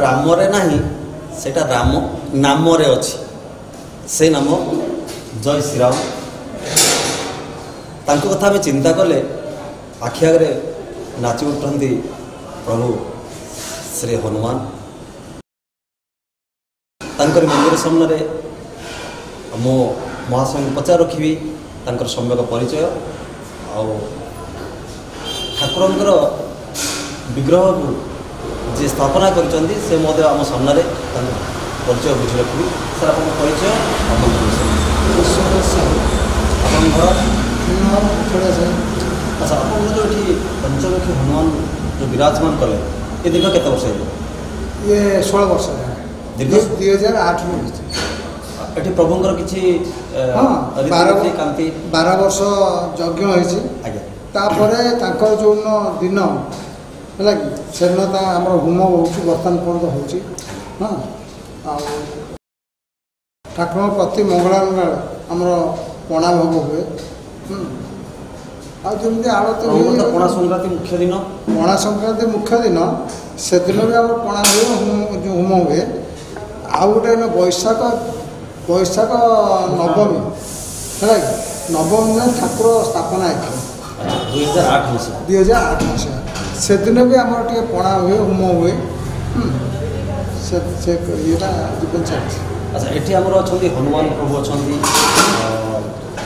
रामरे नहीं सेटा राम नामरे अच्छी से नाम जय श्री राम तांको कथा में चिंता कले आखि आगे नाची उठती प्रभु श्री हनुमान तांकर मंदिर सामने मो महासंग पचार रखी तांकर सम्यक परिचय ठाकुरंकर विग्रह को जी स्थापना करचंदी से महोदय आम सामने परिचय बुझी रखी सर आप परिचय अच्छा आप जो ये पंचमुखी हनुमान जो विराजमान कले ये दीर्घ केते वर्ष ये 16 वर्ष दीर्घ 2008 में एठी प्रभुंकर किछि 12 वर्ष यज्ञ होइछि तापरे तांकर जो दिन है कि सेन आम होम हो बर्तमान पर्यटन हो हाँ ठाकुर प्रति मंगला आमर पणा भोग हुए आमती आड़ती पणा संक्रांति मुख्य दिन पणा संक्रांति मुख्य दिन से दिन भी आम पणा हुए जो होम हुए आउ गोटे बैशाख नवमी है नवमी में ठाकुर स्थापना है 2008 मसीहा से दिन भी आम टे पणा हुए होम हुए से ये जीवन चलती अच्छा ये आमर अच्छा हनुमान प्रभु अच्छा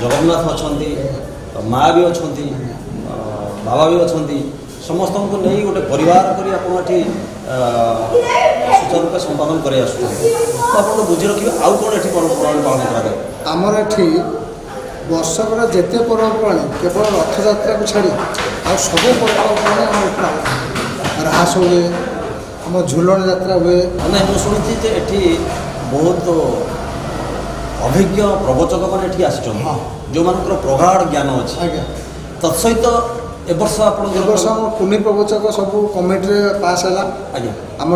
जगन्नाथ अच्छा माँ भी अच्छा बाबा भी अच्छा समस्त को नहीं गोटे परिवार कर सुचारू संपादन कर आपको बुझी रखिए आउ कौन ये पर्वपर्वाणी पालन कराए आमर ये वर्षकर जिते पर्वपर्वाणी केवल रथयात्रा को छाड़ी आ सब पर्वपर्वाणी रास हुए आम झुलन यात्रा हुए ना मुझे शुणी ये बहुत अभिज्ञ प्रवचक मैंने आस जो मान प्रगाढ़ ज्ञान अच्छे तत्सहित एवर्ष वर्ष कुनी प्रवचक सब कमिटी पास है आम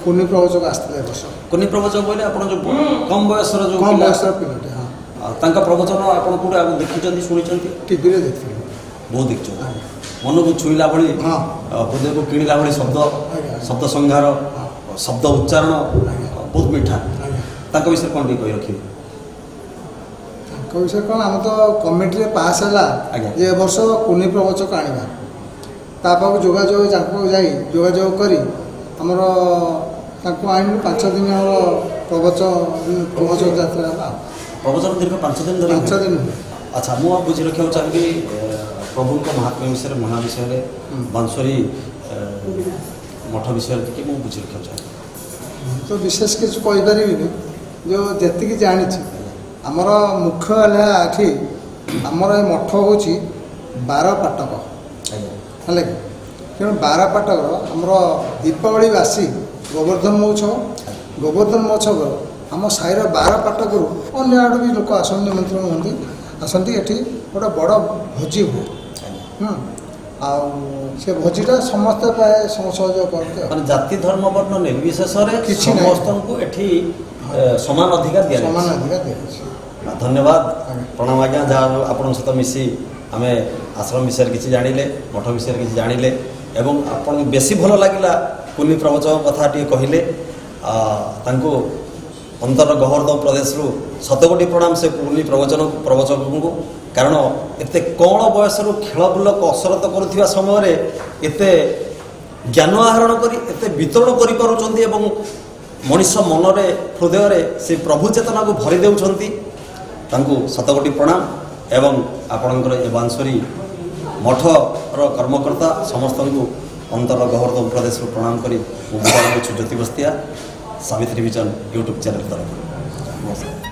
कुनी प्रवचक आसते वर्ष कुनी प्रवचक बोले आप जो कम बयस जो कम बयस पिलाटे हाँ प्रवचन आप कौटे देखी शुणी टीवी देखते बहुत देखते मन को छुईला भाई हृदय को किणला भाई शब्द शब्द संहार शब्द उच्चारण बहुत मीठा विषय कौन टी कही रखिए विषय कौन आम तो कमिटी पास है ये वर्ष कुनी प्रवचक आने तापाक जोगाजोग जोगाजोग कर आमर आन 5 दिन प्रवचक यात्रा प्रवचन दीर्घ 5 दिन धरी 5 दिन अच्छा मुझे बुझी रखा चाहिए प्रभु महात्म्य विषय महा विषय बांसुरी मठ विषय मुझे बुझी रखा चाहिए तो विशेष किसी कहीपर जो जी जानी आमर मुख्य है आमर ये मठ हूँ 12 पाटक है कि तेणु 12 पाटक आमर दीपावली बासी गोवर्धन महोत्सव आम साईर 12 पाटक अन्य आड़ भी लोक आसन निमंत्रण होती आसती ये गोटे बड़ भोजी हुए से भोजीटा समस्ते प्राय सहयोग करते जाति धर्म वर्ण निर्विशेष समान अधिकार दिया धन्यवाद प्रणाम आज्ञा जहाँ आपण सहित मिसी आम आश्रम विषय किसी जानिले मठ विषय किसी जानिले एवं आपन बेसी भल लगिला कुनी प्रवचन कथा टी कहले अंतर गहरदम प्रदेश रु शतकोटी प्रणाम से कुनी प्रवचक को कारण एते कौन बयस खेल बुल कसरत करुवा समय एते ज्ञान आहरण करी एते वितरण करि पारुचंती एवं मनीष मनरे हृदय से प्रभु चेतना को भरी देउछंती तांको शतकोटी प्रणाम एवं आपणकर ए बांसुरी मठर कर्मकर्ता समस्त को अंतर गहरदम प्रदेश प्रणाम करी ज्योति Bastia Savitri vision YouTube channel तरफ।